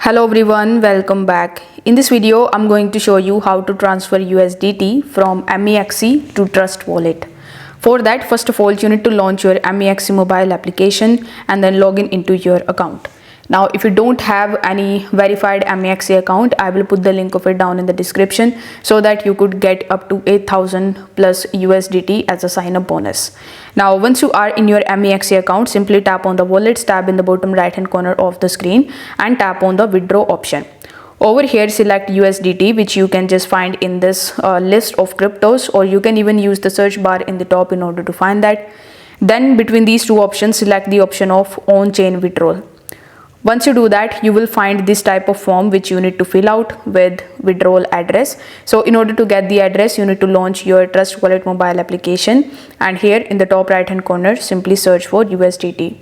Hello everyone, welcome back. In this video, I'm going to show you how to transfer USDT from MEXC to Trust Wallet. For that, first of all, you need to launch your MEXC mobile application and then log in into your account. Now, if you don't have any verified MEXC account, I will put the link of it down in the description so that you could get up to 8,000 plus USDT as a sign-up bonus. Now, once you are in your MEXC account, simply tap on the Wallets tab in the bottom right-hand corner of the screen and tap on the Withdraw option. Over here, select USDT, which you can just find in this list of cryptos, or you can even use the search bar in the top in order to find that. Then between these two options, select the option of on-chain withdrawal. Once you do that, you will find this type of form which you need to fill out with withdrawal address. So in order to get the address, you need to launch your Trust Wallet mobile application, and here in the top right hand corner, simply search for USDT.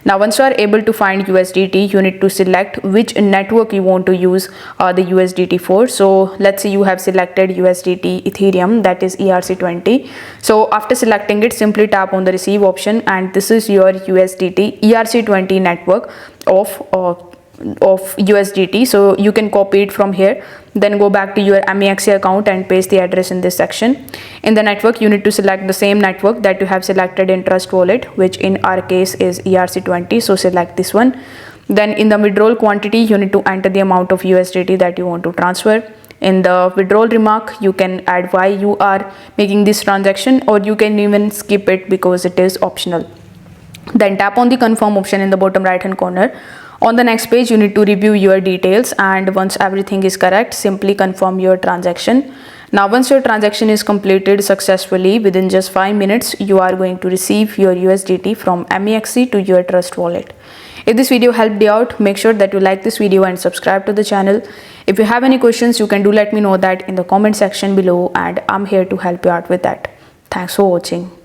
Now, once you are able to find USDT, you need to select which network you want to use the USDT for. So let's say you have selected USDT Ethereum, that is ERC20. So after selecting it, simply tap on the receive option, and this is your USDT ERC20 network of USDT. So you can copy it from here, then go back to your MEXC account and paste the address in this section. In the network, you need to select the same network that you have selected in Trust Wallet, which in our case is ERC20. So select this one. Then in the withdrawal quantity, you need to enter the amount of USDT that you want to transfer. In the withdrawal remark, you can add why you are making this transaction, or you can even skip it because it is optional. Then tap on the confirm option in the bottom right hand corner. On the next page, you need to review your details, and once everything is correct, simply confirm your transaction. Now, once your transaction is completed successfully, within just 5 minutes, you are going to receive your USDT from MEXC to your Trust Wallet. If this video helped you out, make sure that you like this video and subscribe to the channel. If you have any questions, you can let me know that in the comment section below, and I'm here to help you out with that. Thanks for watching.